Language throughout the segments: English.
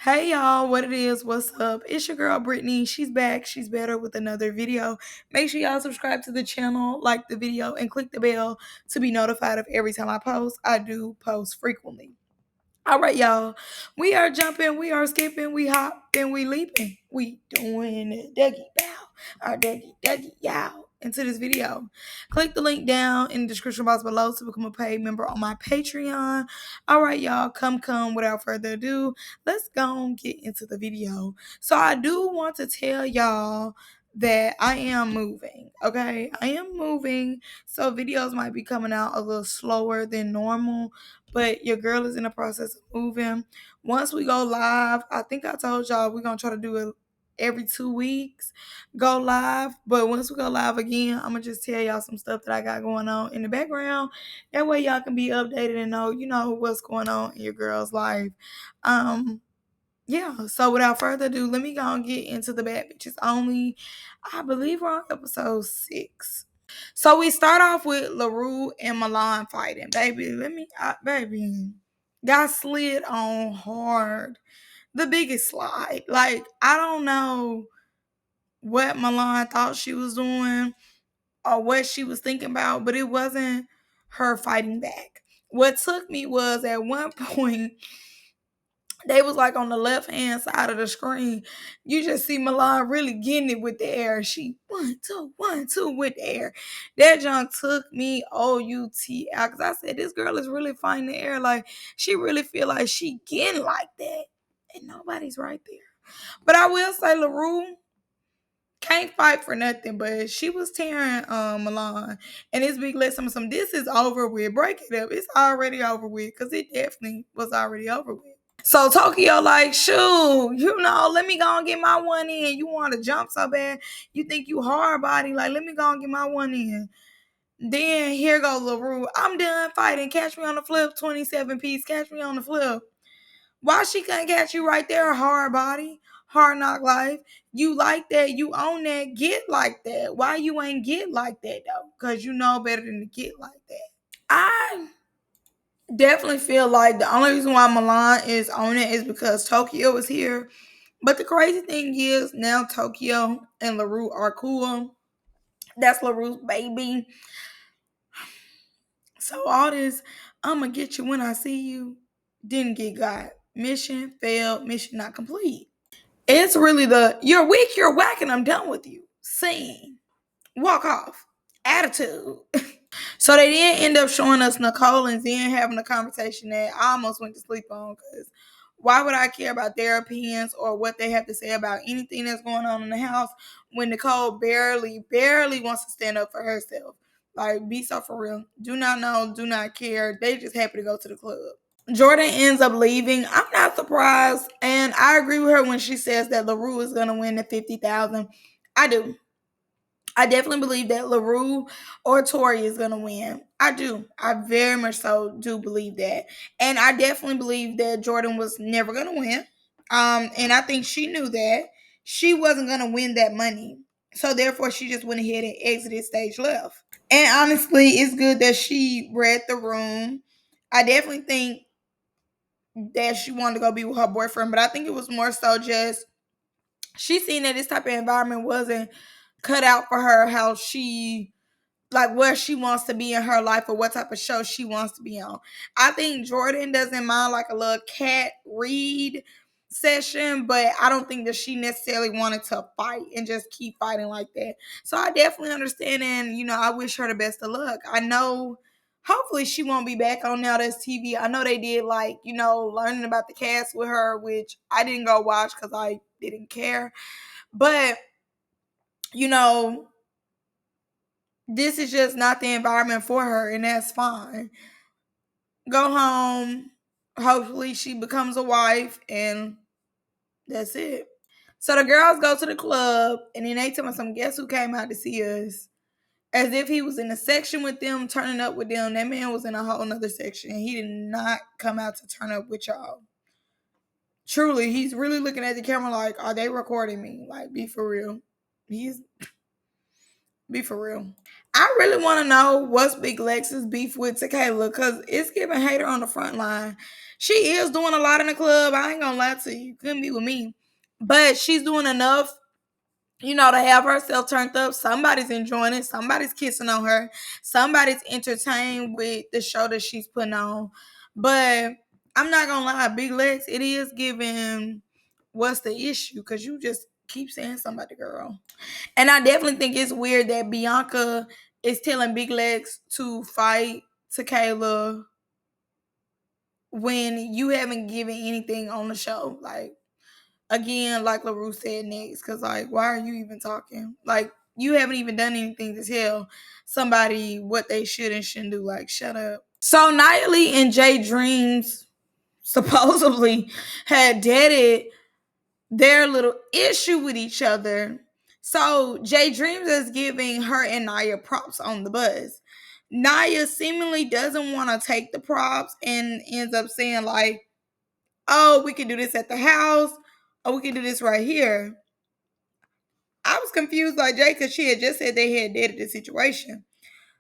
Hey y'all, what it is, what's up? It's your girl Brittany. She's back, she's better with another video. Make sure y'all subscribe to the channel, like the video, and click the bell to be notified of every time I post. I do post frequently. All right, y'all. We are jumping, we are skipping, we hopping, we leaping. We doing it. Dougie bow. Our Dougie yow. Into this video. Click the link down in the description box below to become a paid member on my Patreon. All right, y'all. Come. Without further ado, let's go and get into the video. So I do want to tell y'all that I am moving. Okay, I am moving. So videos might be coming out a little slower than normal, but your girl is in the process of moving. Once we go live, I think I told y'all we're gonna try to do it every 2 weeks, go live. But once we go live again, I'm gonna just tell y'all some stuff that I got going on in the background. That way y'all can be updated and know what's going on in your girl's life. Yeah, so without further ado, let me go and get into the Bad Bitches Only. I believe we're on episode 6. So we start off with Laroo and Milan fighting. Baby, got slid on hard. The biggest slide. Like, I don't know what Milan thought she was doing or what she was thinking about, but it wasn't her fighting back. What took me was at one point, they was like on the left hand side of the screen. You just see Milan really getting it with the air. She 1, 2, 1, 2 with the air. That junk took me OUT out because I said this girl is really fighting the air. Like she really feel like she getting like that, and nobody's right there. But I will say Laroo can't fight for nothing, but she was tearing Milan, and this big lesson some this is over with. Break it up. It's already over with because it definitely was already over with. So Tokyo like, shoot, let me go and get my one in. You want to jump so bad. You think you hard body. Like, let me go and get my one in. Then here go Laroo. I'm done fighting. Catch me on the flip, 27 piece. Catch me on the flip. Why she couldn't catch you right there, hard body? Hard knock life. You like that. You own that. Get like that. Why you ain't get like that, though? Because you know better than to get like that. I definitely feel like the only reason why Milan is on it is because Tokyo is here. But the crazy thing is now Tokyo and Laroo are cool. That's Laroo's baby. So all this, I'ma get you when I see you, didn't get got. Mission failed, mission not complete. It's really the you're weak, you're whack, and I'm done with you. Scene. Walk off. Attitude. So they did end up showing us Nicole and Zen having a conversation that I almost went to sleep on because why would I care about their opinions or what they have to say about anything that's going on in the house when Nicole barely wants to stand up for herself? Like, be so for real. Do not know, do not care. They just happy to go to the club. Jordan ends up leaving. I'm not surprised. And I agree with her when she says that Laroo is going to win the 50,000. I do. I definitely believe that Laroo or Tori is gonna win. I do. I very much so do believe that, and I definitely believe that Jordan was never gonna win. And I think she knew that she wasn't gonna win that money, so therefore she just went ahead and exited stage left. And honestly, it's good that she read the room. I definitely think that she wanted to go be with her boyfriend, but I think it was more so just she seen that this type of environment wasn't cut out for her, how she like where she wants to be in her life or what type of show she wants to be on. I think Jordan doesn't mind like a little cat read session, but I don't think that she necessarily wanted to fight and just keep fighting like that. So I definitely understand, and I wish her the best of luck. I know hopefully she won't be back on Now That's TV. I know they did like, learning about the cast with her, which I didn't go watch because I didn't care. But you know, this is just not the environment for her, and that's fine. Go home. Hopefully, she becomes a wife, and that's it. So the girls go to the club, and then they tell me some guess who came out to see us. As if he was in a section with them, turning up with them. That man was in a whole nother section. He did not come out to turn up with y'all. Truly, he's really looking at the camera like, are they recording me? Like, be for real. He's Be for real. I really want to know what's Big Lex's beef with Tequila because it's giving hater on the front line. She is doing a lot in the club. I ain't gonna lie to you. Couldn't be with me. But she's doing enough, to have herself turned up. Somebody's enjoying it. Somebody's kissing on her. Somebody's entertained with the show that she's putting on. But I'm not gonna lie, Big Lex, it is giving what's the issue? Because you just keep saying somebody, girl. And I definitely think it's weird that Bianca is telling Big Legs to fight Tequila when you haven't given anything on the show. Like, again, like Laroo said next, because, like, why are you even talking? Like, you haven't even done anything to tell somebody what they should and shouldn't do. Like, shut up. So, Nia Lee and Jay Dreams supposedly had dated their little issue with each other. So Jay Dreams is giving her and Nia props on the bus. Nia seemingly doesn't want to take the props and ends up saying like, "Oh, we can do this at the house, or we can do this right here." I was confused like Jay because she had just said they had dated the situation.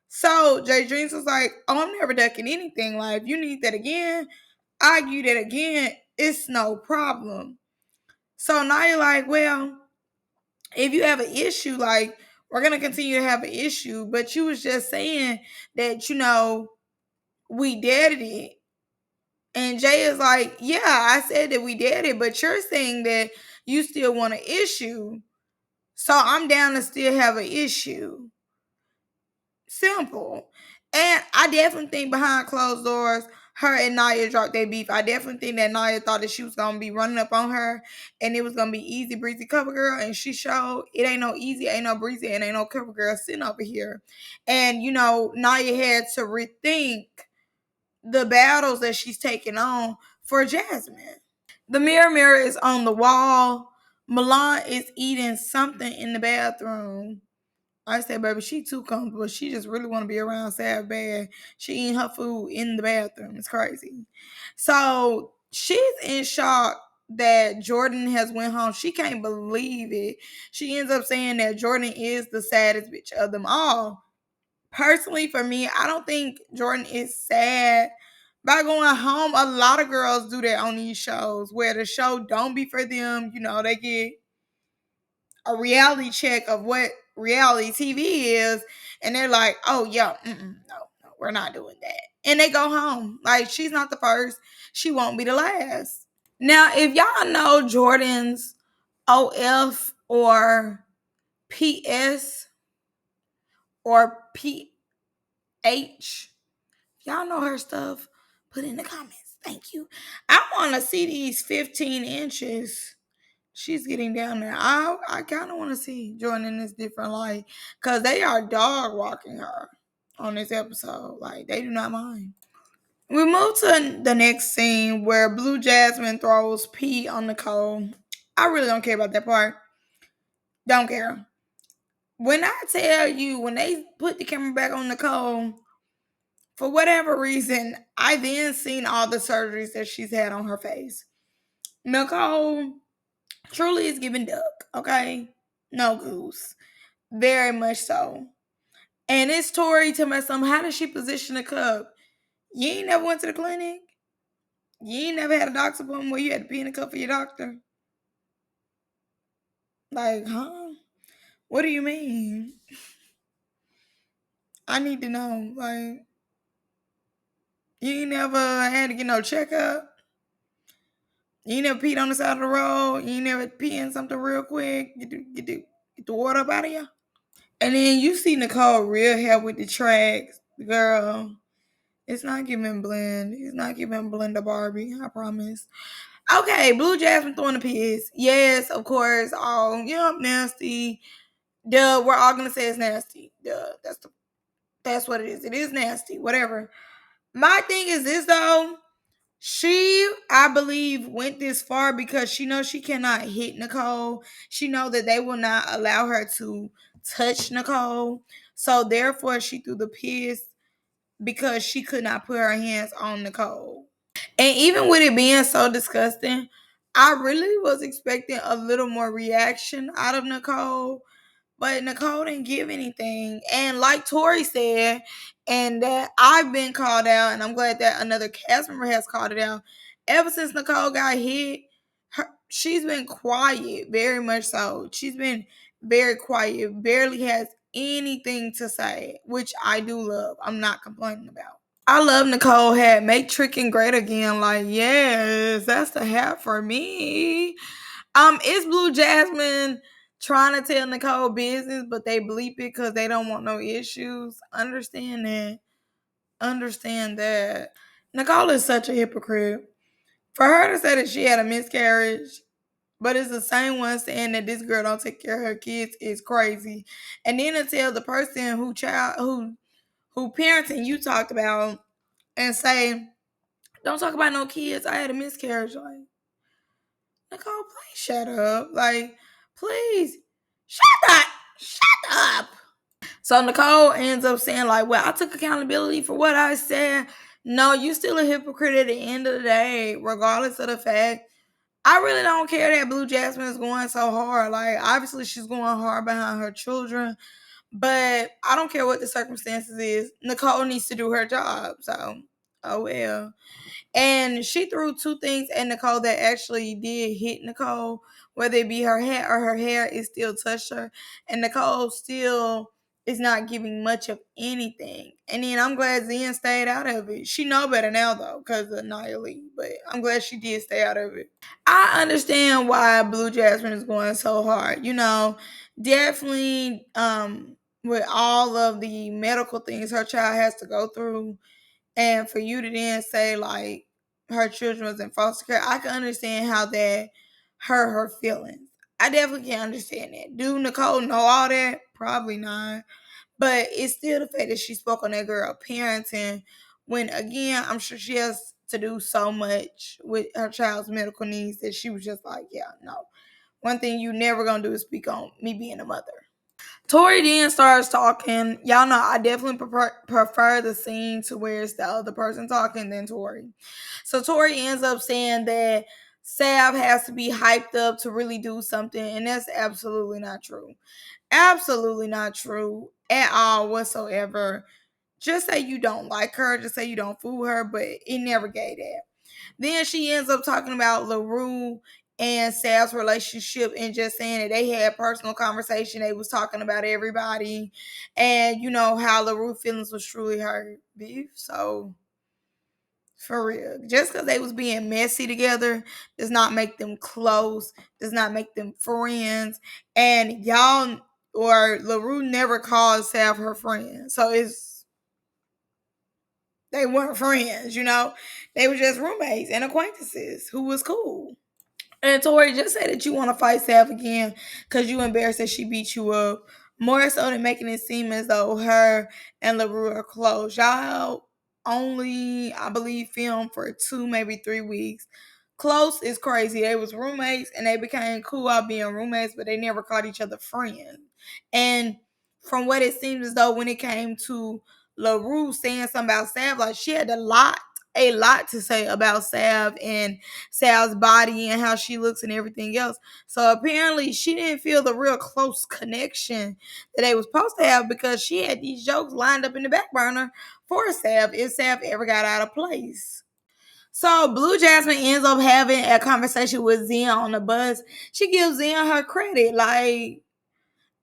So Jay Dreams was like, "Oh, I'm never ducking anything. Like, if you need that again, I give you that again. It's no problem." So Nia like, "Well, if you have an issue, like we're gonna continue to have an issue, but you was just saying that we dated it." And Jay is like, "Yeah, I said that we dated it, but you're saying that you still want an issue, so I'm down to still have an issue." Simple. And I definitely think behind closed doors, her and Nia dropped their beef. I definitely think that Nia thought that she was gonna be running up on her and it was gonna be easy breezy cover girl. And she showed it ain't no easy, ain't no breezy, and ain't no cover girl sitting over here. And Nia had to rethink the battles that she's taking on for Jasmine. The mirror is on the wall. Milan is eating something in the bathroom. I said, baby, she too comfortable. She just really want to be around Sad Bad. She eating her food in the bathroom. It's crazy. So she's in shock that Jordan has went home. She can't believe it. She ends up saying that Jordan is the saddest bitch of them all. Personally, for me, I don't think Jordan is sad by going home. A lot of girls do that on these shows where the show don't be for them. They get a reality check of what reality TV is, and they're like, "Oh yeah, no, we're not doing that," and they go home. Like she's not the first, she won't be the last. Now, if y'all know Jordan's OF or PS or PH, y'all know her stuff, put in the comments. Thank you. I want to see these 15 inches. She's getting down there. I kind of want to see Jordan in this different light because they are dog walking her on this episode. Like they do not mind. We move to the next scene where Blue Jasmine throws pee on Nicole. I really don't care about that part. Don't care. When I tell you, when they put the camera back on Nicole, for whatever reason, I then seen all the surgeries that she's had on her face. Nicole truly is giving duck, okay? No goose. Very much so. And it's Tori to my son. How does she position a cup? You ain't never went to the clinic? You ain't never had a doctor's appointment where you had to pee in a cup for your doctor? Like, huh? What do you mean? I need to know. Like, you ain't never had to get no checkup? You ain't never peed on the side of the road? You ain't never pee in something real quick? Get the water up out of you? And then you see Nicole real hair with the tracks. Girl, it's not giving blend. It's not giving blender Barbie. I promise. Okay, Blue Jasmine throwing the piss. Yes, of course. Oh, nasty. Duh, we're all gonna say it's nasty. Duh, that's what it is. It is nasty. Whatever. My thing is this though. She, I believe, went this far because she knows she cannot hit Nicole. She knows that they will not allow her to touch Nicole. So therefore, she threw the piss because she could not put her hands on Nicole. And even with it being so disgusting, I really was expecting a little more reaction out of Nicole But Nicole didn't give anything. And like Tori said, and that I've been called out, and I'm glad that another cast member has called it out. Ever since Nicole got hit, she's been quiet, very much so. She's been very quiet, barely has anything to say, which I do love. I'm not complaining about. I love Nicole had make tricking great again. Like, yes, that's the hat for me. It's Blue Jasmine trying to tell Nicole business, but they bleep it because they don't want no issues. Understand that. Understand that. Nicole is such a hypocrite. For her to say that she had a miscarriage, but it's the same one saying that this girl don't take care of her kids is crazy. And then to tell the person who parenting you talked about and say, don't talk about no kids. I had a miscarriage. Like, Nicole, please shut up. Like, please shut up. Shut up. So Nicole ends up saying, like, well, I took accountability for what I said. No, you still a hypocrite at the end of the day, regardless of the fact. I really don't care that Blue Jasmine is going so hard. Like, obviously she's going hard behind her children, but I don't care what the circumstances is. Nicole needs to do her job. So, oh well. And she threw two things at Nicole that actually did hit Nicole, whether it be her hair or her hair, it still touched her. And Nicole still is not giving much of anything. And then I'm glad Zen stayed out of it. She know better now though, because of Nia Lee, but I'm glad she did stay out of it. I understand why Blue Jasmine is going so hard. Definitely with all of the medical things her child has to go through, and for you to then say like her children was in foster care, I can understand how that hurt her feelings. I definitely can understand that. Do Nicole know all that? Probably not. But it's still the fact that she spoke on that girl parenting when again, I'm sure she has to do so much with her child's medical needs that she was just like, yeah, no. One thing you never gonna do is speak on me being a mother. Tori then starts talking. Y'all know I definitely prefer the scene to where it's the other person talking than Tori. So Tori ends up saying that Sav has to be hyped up to really do something, and that's absolutely not true. Absolutely not true at all whatsoever. Just say you don't like her, just say you don't fool her, but it never gave that. Then she ends up talking about Laroo and Sal's relationship and just saying that they had personal conversation. They was talking about everybody and how Laroo feelings was truly hurt. Beef. So for real. Just because they was being messy together does not make them close, does not make them friends. And y'all or Laroo never called Sal her friend. So they weren't friends. They were just roommates and acquaintances who was cool. And Tori, just say that you want to fight Sav again because you embarrassed that she beat you up. More so than making it seem as though her and LaRue are close. Y'all only, I believe, filmed for 2, maybe 3 weeks. Close is crazy. They was roommates and they became cool out being roommates, but they never called each other friends. And from what it seems as though when it came to LaRue saying something about Sav, like she had a lot to say about Sav and Sal's body and how she looks and everything else. So apparently she didn't feel the real close connection that they was supposed to have because she had these jokes lined up in the back burner for Sav if Sav ever got out of place. So Blue Jasmine ends up having a conversation with Zen on the bus. She gives Zen her credit. Like,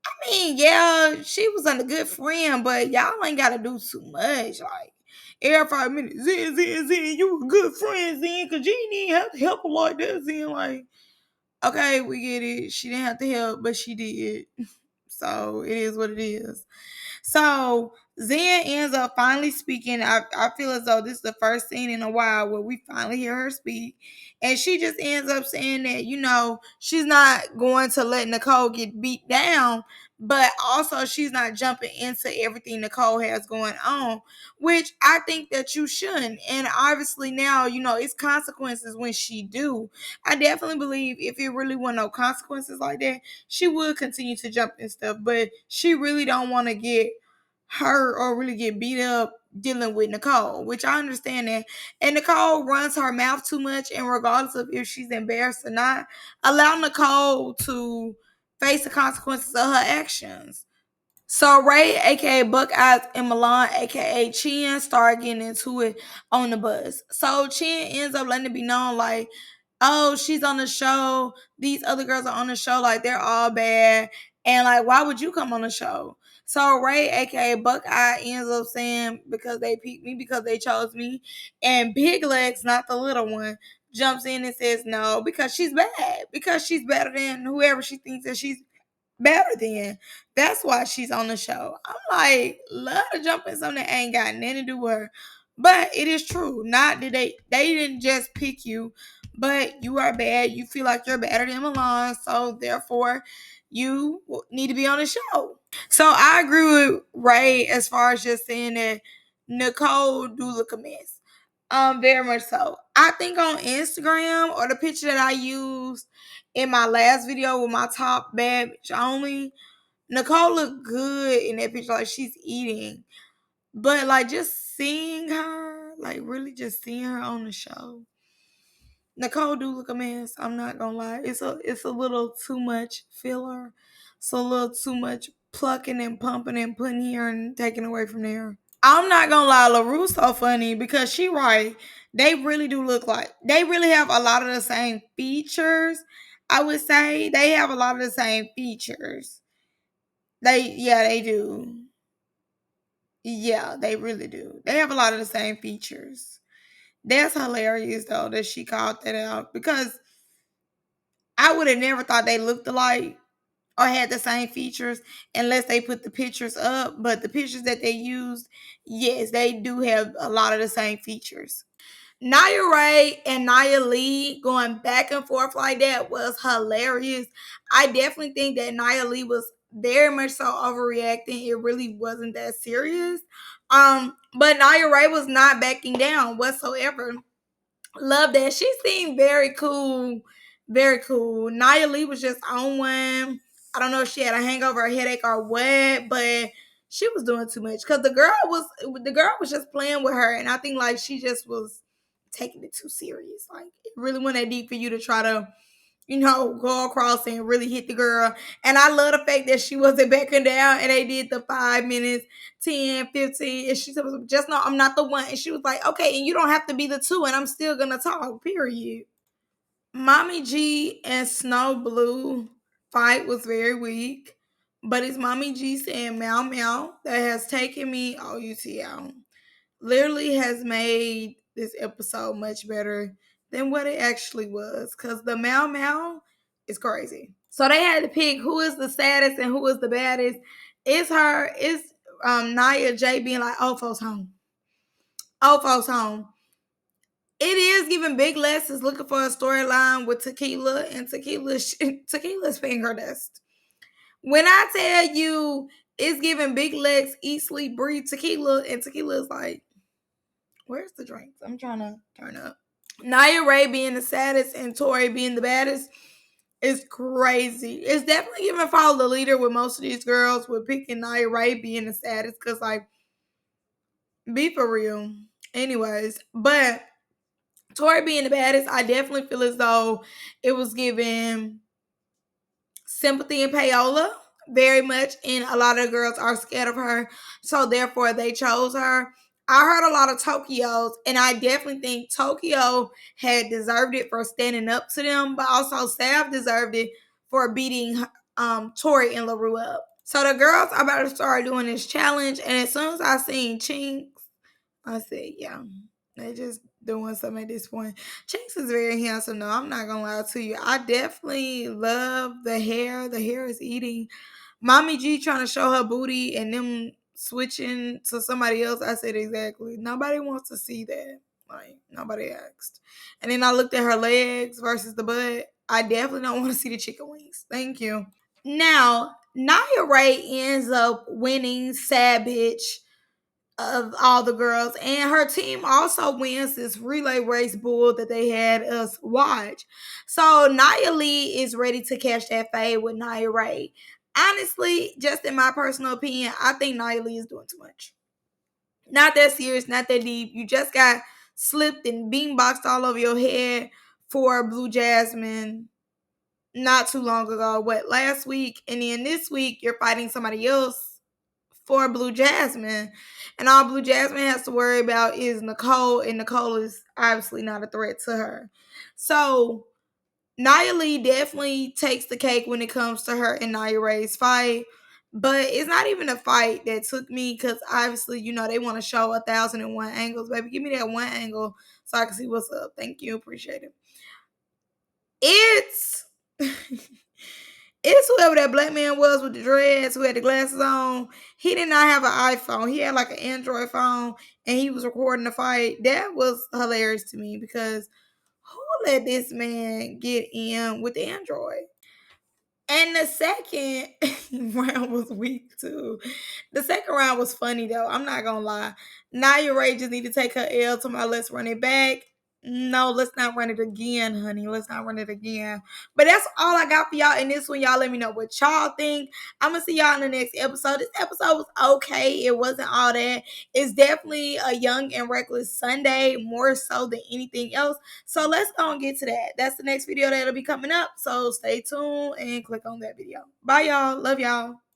I mean, yeah, she was a good friend, but y'all ain't got to do too much. Like, every 5 minutes, Zen, you a good friend, Zen, because you didn't even have to help her like that, Zen. Like, okay, we get it. She didn't have to help, but she did. So it is what it is. So Zen ends up finally speaking. I feel as though this is the first scene in a while where we finally hear her speak. And she just ends up saying that, she's not going to let Nicole get beat down, but also she's not jumping into everything Nicole has going on, which I think that you shouldn't. And obviously now, it's consequences when she do. I definitely believe if it really wasn't no consequences like that, she would continue to jump and stuff, but she really don't want to get hurt or really get beat up dealing with Nicole, which I understand that. And Nicole runs her mouth too much, and regardless of if she's embarrassed or not, allow Nicole to face the consequences of her actions. So Ray, aka Buckeyes, and Milan, aka Chin, start getting into it on the bus. So Chin ends up letting it be known like, oh, she's on the show. These other girls are on the show. Like, they're all bad. And like, why would you come on the show? So Ray, aka Buckeye, ends up saying because they picked me, because they chose me. And Big Legs, not the little one, jumps in and says no, because she's bad. Because she's better than whoever she thinks that she's better than. That's why she's on the show. I'm like, love to jump in something that ain't got nothing to do with her. But it is true. Not that they didn't just pick you, but you are bad. You feel like you're better than Milan, so therefore you need to be on the show. So I agree with Ray as far as just saying that Nicole do look a mess. Very much so. I think on Instagram, or the picture that I used in my last video with my top bad bitch only, Nicole looked good in that picture, like she's eating. But like just seeing her, like really just seeing her on the show, Nicole do look a mess. I'm not gonna lie. It's a little too much filler. It's a little too much plucking and pumping and putting here and taking away from there. I'm not gonna lie, Laroo's so funny because she right. They really do look like, they really have a lot of the same features. I would say they have a lot of the same features. They do. Yeah, they really do. They have a lot of the same features. That's hilarious though that she called that out, because I would have never thought they looked alike or had the same features unless they put the pictures up. But the pictures that they used, yes, they do have a lot of the same features. Nia Ray and Nia Lee going back and forth like that was hilarious. I definitely think that Nia Lee was very much so overreacting. It really wasn't that serious. But Nia Ray was not backing down whatsoever. Love that. She seemed very cool. Very cool. Nia Lee was just on one. I don't know if she had a hangover, a headache, or what, but she was doing too much. Because the girl was just playing with her. And I think like she just was taking it too serious. Like it really went that deep for you to try to, go across and really hit the girl. And I love the fact that she wasn't backing down and they did the 5 minutes, 10, 15. And she said, just know I'm not the one. And she was like, okay, and you don't have to be the two, and I'm still gonna talk, period. Mommy G and Snow Blue fight was very weak. But it's Mommy G saying meow meow that has taken me OUTL. Literally has made this episode much better than what it actually was, because the Meow Meow is crazy. So they had to pick who is the saddest and who is the baddest. It's Nia J being like, oh folks home. Oh folks home. It is giving Big Les is looking for a storyline with Tequila, and Tequila's paying her dust. When I tell you it's giving Big Legs eat, sleep, breathe Tequila, and Tequila is like, where's the drinks? I'm trying to turn up. Nia Ray being the saddest and Tori being the baddest is crazy. It's definitely giving follow the leader with most of these girls, with picking Nia Ray being the saddest, because like, be for real. Anyways, but Tori being the baddest, I definitely feel as though it was giving sympathy and payola very much, and a lot of the girls are scared of her, so therefore they chose her. I heard a lot of Tokyo's, and I definitely think Tokyo had deserved it for standing up to them, but also Sav deserved it for beating Tori and Laroo up. So the girls are about to start doing this challenge, and as soon as I seen Chinks, I said, yeah, they just doing something at this point. Chinks is very handsome, though. I'm not gonna lie to you. I definitely love the hair. The hair is eating. Mommy G trying to show her booty and them switching to somebody else. I said exactly. Nobody wants to see that. Like, nobody asked. And then I looked at her legs versus the butt. I definitely don't want to see the chicken wings. Thank you. Now, Nia Ray ends up winning Sad Bitch of all the girls, and her team also wins this relay race bull that they had us watch. So Nia Lee is ready to catch that fade with Nia Ray. Honestly, just in my personal opinion, I think Nia Lee is doing too much. Not that serious, not that deep. You just got slipped and beanboxed all over your head for Blue Jasmine. not too long ago, last week, and then this week you're fighting somebody else for Blue Jasmine. And all Blue Jasmine has to worry about is Nicole, and Nicole is obviously not a threat to her. So Nia Lee definitely takes the cake when it comes to her and Nia Ray's fight. But it's not even a fight that took me, because obviously, they want to show 1,001 angles. Baby, give me that one angle so I can see what's up. Thank you. Appreciate it. It's it's whoever that black man was with the dreads, who had the glasses on. He did not have an iPhone. He had like an Android phone, and he was recording the fight. That was hilarious to me, because who let this man get in with the Android? And the second round was weak too. The second round was funny though. I'm not gonna lie. Nia Ray just need to take her L to my let's run it back. No, let's not run it again, honey. Let's not run it again. But that's all I got for y'all in this one. Y'all let me know what y'all think. I'm gonna see y'all in the next episode. This episode was okay. It wasn't all that. It's definitely a young and reckless Sunday, more so than anything else. So let's go and get to that. That's the next video that'll be coming up. So stay tuned and click on that video. Bye, y'all. Love y'all.